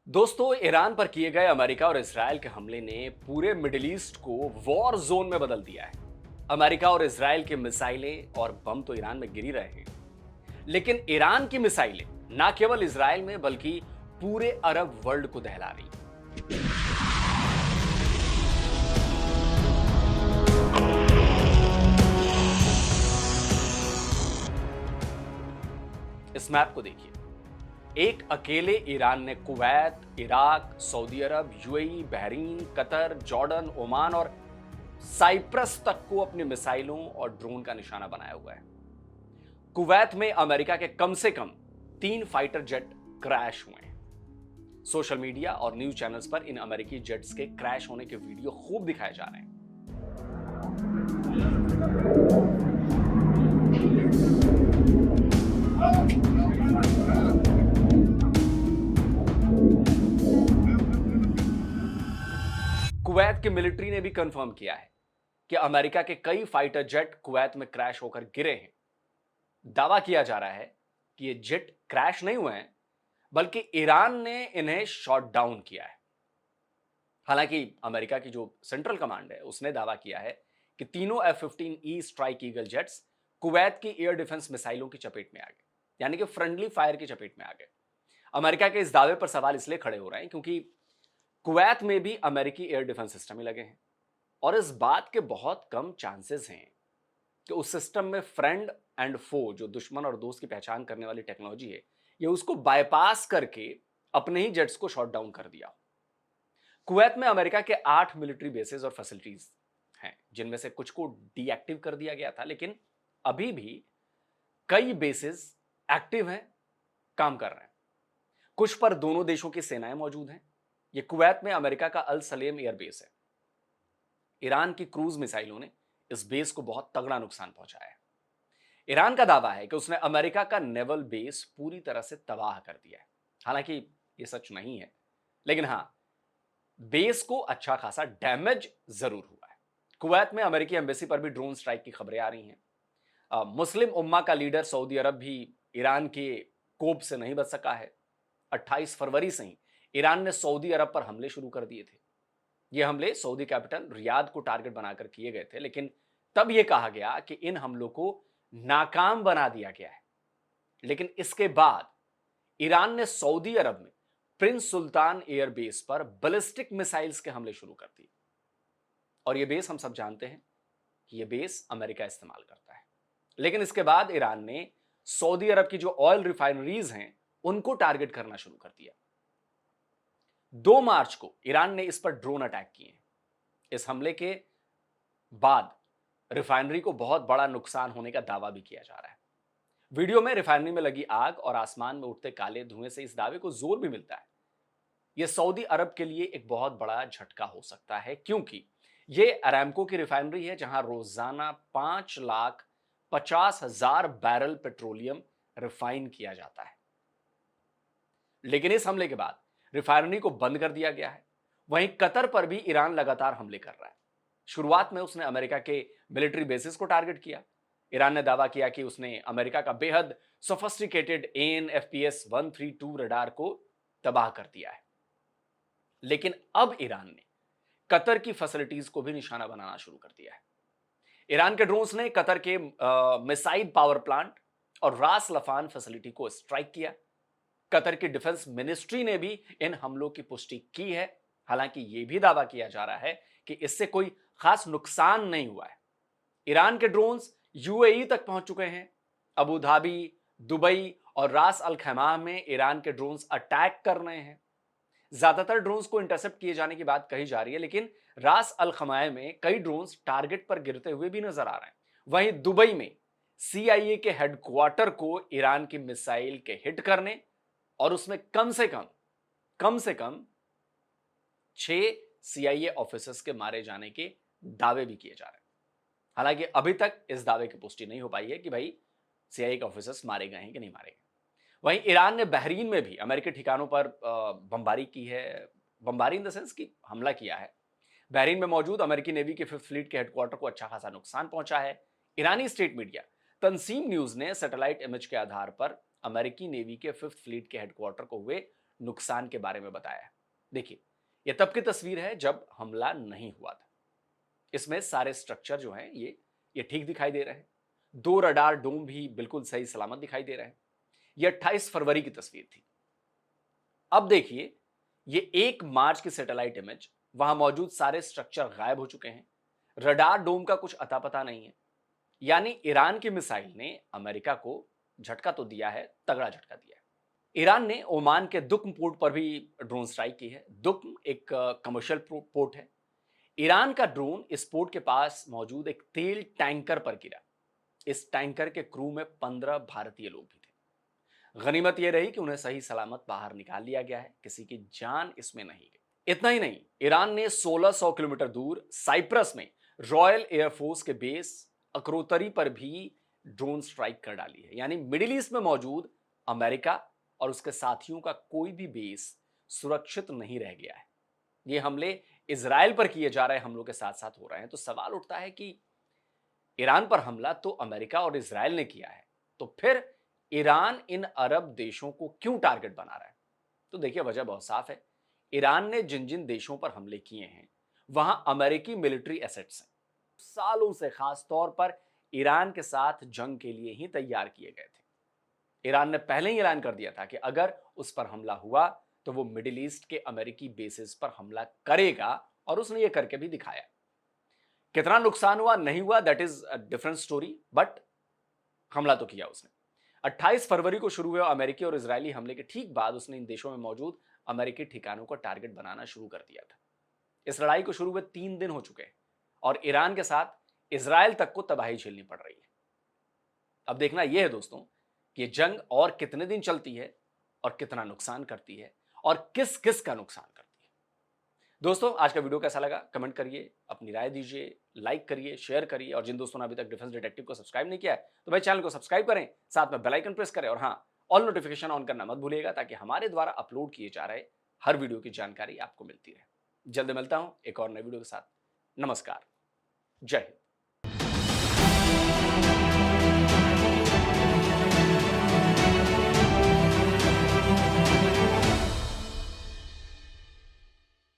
दोस्तों, ईरान पर किए गए अमेरिका और इसराइल के हमले ने पूरे मिडिल ईस्ट को वॉर जोन में बदल दिया है। अमेरिका और इसराइल की मिसाइलें और बम तो ईरान में गिर ही रहे हैं, लेकिन ईरान की मिसाइलें न केवल इसराइल में बल्कि पूरे अरब वर्ल्ड को दहला रही हैं। इस मैप को देखिए। एक अकेले ईरान ने कुवैत, इराक, सऊदी अरब, UAE, Bahrain, Qatar, Jordan, Oman और साइप्रस तक को अपनी मिसाइलों और ड्रोन का निशाना बनाया हुआ है। कुवैत में अमेरिका के कम से कम 3 फाइटर जेट क्रैश हुए हैं। सोशल मीडिया और न्यूज चैनल्स पर इन अमेरिकी जेट्स के क्रैश होने के वीडियो खूब दिखाए जा रहे हैं। कुवैत की मिलिट्री ने भी कंफर्म किया है कि अमेरिका के कई फाइटर जेट कुवैत में क्रैश होकर गिरे हैं। दावा किया जा रहा है कि ये जेट क्रैश नहीं हुए हैं, बल्कि ईरान ने इन्हें शॉट डाउन किया है। हालांकि अमेरिका की जो सेंट्रल कमांड है उसने दावा किया है कि तीनों F-15E strike eagle jets Kuwait की एयर डिफेंस मिसाइलों की चपेट में आ गए, यानी कि फ्रेंडली फायर की चपेट में आ गए। अमेरिका के इस दावे पर सवाल इसलिए खड़े हो रहे हैं क्योंकि कुवैत में भी अमेरिकी एयर डिफेंस सिस्टम ही लगे हैं और इस बात के बहुत कम चांसेस हैं कि उस सिस्टम में फ्रेंड एंड फो, जो दुश्मन और दोस्त की पहचान करने वाली टेक्नोलॉजी है, ये उसको बाईपास करके अपने ही जेट्स को शॉट डाउन कर दिया। कुवैत में अमेरिका के 8 मिलिट्री बेसेस और फैसिलिटीज हैं, जिनमें से कुछ को डीएक्टिव कर दिया गया था, लेकिन अभी भी कई बेसेस एक्टिव हैं, काम कर रहे हैं। कुछ पर दोनों देशों की सेनाएं मौजूद हैं। यह कुवैत में अमेरिका का अल सलेम एयर बेस है। ईरान की क्रूज मिसाइलों ने इस बेस को बहुत तगड़ा नुकसान पहुंचाया है। ईरान का दावा है कि उसने अमेरिका का नेवल बेस पूरी तरह से तबाह कर दिया है। हालांकि यह सच नहीं है, लेकिन हां, बेस को अच्छा खासा डैमेज जरूर हुआ है। कुवैत में अमेरिकी एम्बेसी पर भी ड्रोन स्ट्राइक की खबरें आ रही हैं। मुस्लिम उम्मा का लीडर सऊदी अरब भी ईरान के कोप से नहीं बच सका है। 28 फरवरी से ही ईरान ने सऊदी अरब पर हमले शुरू कर दिए थे। ये हमले सऊदी कैपिटल रियाद को टारगेट बनाकर किए गए थे, लेकिन तब यह कहा गया कि इन हमलों को नाकाम बना दिया गया है। लेकिन इसके बाद ईरान ने सऊदी अरब में प्रिंस सुल्तान एयर बेस पर बैलिस्टिक मिसाइल्स के हमले शुरू कर दिए। और यह बेस हम सब जानते हैं कि यह बेस अमेरिका इस्तेमाल करता है। लेकिन इसके बाद ईरान ने सऊदी अरब की जो ऑयल रिफाइनरीज हैं उनको टारगेट करना शुरू कर दिया। 2 मार्च को ईरान ने इस पर ड्रोन अटैक किए। इस हमले के बाद रिफाइनरी को बहुत बड़ा नुकसान होने का दावा भी किया जा रहा है। वीडियो में रिफाइनरी में लगी आग और आसमान में उठते काले धुएं से इस दावे को जोर भी मिलता है। यह सऊदी अरब के लिए एक बहुत बड़ा झटका हो सकता है, क्योंकि यह अरामको की रिफाइनरी है जहां रोजाना 5,50,000 बैरल पेट्रोलियम रिफाइन किया जाता है। लेकिन इस हमले के बाद रिफाइनरी को बंद कर दिया गया है। वहीं कतर पर भी ईरान लगातार हमले कर रहा है। शुरुआत में उसने अमेरिका के मिलिट्री बेसिस को टारगेट किया। ईरान ने दावा किया कि उसने अमेरिका का बेहद सोफिस्टिकेटेड AN/FPS 132 रडार को तबाह कर दिया है। लेकिन अब ईरान ने कतर की फैसिलिटीज को भी निशाना बनाना शुरू कर दिया है। ईरान के ड्रोन्स ने कतर के मिसाइल पावर प्लांट और रास लफान फैसिलिटी को स्ट्राइक किया। कतर की डिफेंस मिनिस्ट्री ने भी इन हमलों की पुष्टि की है। हालांकि यह भी दावा किया जा रहा है कि इससे कोई खास नुकसान नहीं हुआ है। ईरान के ड्रोन्स यूएई तक पहुंच चुके हैं। अबू धाबी, दुबई और रास अल खैमा में ईरान के ड्रोन्स अटैक कर रहे हैं। ज्यादातर ड्रोन्स को इंटरसेप्ट किए जाने की बात कही जा रही है, लेकिन रास अल खमाए में कई ड्रोन्स टारगेट पर गिरते हुए भी नजर आ रहे हैं। वहीं दुबई में CIA के हेडक्वार्टर को ईरान की मिसाइल के हिट करने और उसमें कम से कम 6 CIA ऑफिसर्स के मारे जाने के दावे भी किए जा रहे हैं। हालांकि अभी तक इस दावे की पुष्टि नहीं हो पाई है कि भाई CIA के ऑफिसर्स मारे गए हैं कि नहीं मारे गए। वहीं ईरान ने बहरीन में भी अमेरिकी ठिकानों पर बमबारी की है। बमबारी इन द सेंस कि हमला किया है। बहरीन में मौजूद अमेरिकी नेवी के 5th फ्लीट के हेडक्वार्टर को अच्छा खासा नुकसान पहुंचा है। ईरानी स्टेट मीडिया तंसीम न्यूज ने सैटेलाइट इमेज के आधार पर अमेरिकी नेवी के 5th फ्लीट के हेडक्वार्टर को हुए नुकसान के बारे में बताया है। देखिए, यह तब की तस्वीर है जब हमला नहीं हुआ था। इसमें सारे स्ट्रक्चर जो हैं ये ठीक दिखाई दे रहे हैं। 2 रडार डोम भी बिल्कुल सही सलामत दिखाई दे रहे हैं। यह 28 फरवरी की तस्वीर थी। अब देखिए, ये 1 मार्च की सैटेलाइट इमेज, वहां मौजूद सारे स्ट्रक्चर गायब हो चुके हैं। रडार डोम का कुछ अता पता नहीं है। यानी ईरान की मिसाइल ने अमेरिका को झटका तो दिया है, तगड़ा झटका दिया है। ईरान ने ओमान के दुक्म पोर्ट पर भी ड्रोन स्ट्राइक की है। दुक्म एक कमर्शियल पोर्ट है। ईरान का ड्रोन इस पोर्ट के पास मौजूद एक तेल टैंकर पर गिरा। इस टैंकर के क्रू में 15 भारतीय लोग भी थे। गनीमत यह रही कि उन्हें सही सलामत बाहर निकाल लिया गया है, किसी की जान इसमें नहीं गई। इतना ही नहीं, ईरान ने 1600 किलोमीटर दूर साइप्रस में रॉयल एयरफोर्स के बेस अक्रोतरी पर भी ड्रोन स्ट्राइक कर डाली है। यानी मिडिल ईस्ट में मौजूद अमेरिका और उसके साथियों का कोई भी बेस सुरक्षित नहीं रह गया है। ये हमले इजराइल पर किए जा रहे हमलों के साथ साथ हो रहे हैं। तो सवाल उठता है कि ईरान पर हमला तो अमेरिका और इजराइल ने किया है, तो फिर ईरान इन अरब देशों को क्यों टारगेट बना रहा है? तो देखिए, वजह बहुत साफ है। ईरान ने जिन जिन देशों पर हमले किए हैं वहां अमेरिकी मिलिट्री एसेट्स हैं। सालों से खास तौर पर ईरान के साथ जंग के लिए ही तैयार किए गए थे। ईरान ने पहले ही ऐलान कर दिया था कि अगर उस पर हमला हुआ तो वो मिडिल ईस्ट के अमेरिकी बेसिस पर हमला करेगा, और उसने ये करके भी दिखाया। कितना नुकसान हुआ नहीं हुआ that is a different story, but हमला तो किया उसने। 28 फरवरी को शुरू हुए अमेरिकी और इजरायली हमले के ठीक बाद उसने इन देशों में मौजूद अमेरिकी ठिकानों को टारगेट बनाना शुरू कर दिया था। इस लड़ाई को शुरू हुए 3 दिन हो चुके हैं और ईरान के साथ इजराइल तक को तबाही झेलनी पड़ रही है। अब देखना यह है दोस्तों कि जंग और कितने दिन चलती है और कितना नुकसान करती है और किस किस का नुकसान करती है। दोस्तों, आज का वीडियो कैसा लगा कमेंट करिए, अपनी राय दीजिए, लाइक करिए, शेयर करिए, और जिन दोस्तों ने अभी तक डिफेंस डिटेक्टिव को सब्सक्राइब नहीं किया है तो भाई चैनल को सब्सक्राइब करें, साथ में बेल आइकन प्रेस करें, और हाँ, ऑल नोटिफिकेशन ऑन करना मत भूलिएगा ताकि हमारे द्वारा अपलोड किए जा रहे हर वीडियो की जानकारी आपको मिलती रहे। जल्द मिलता हूं एक और नए वीडियो के साथ। नमस्कार, जय हिंद।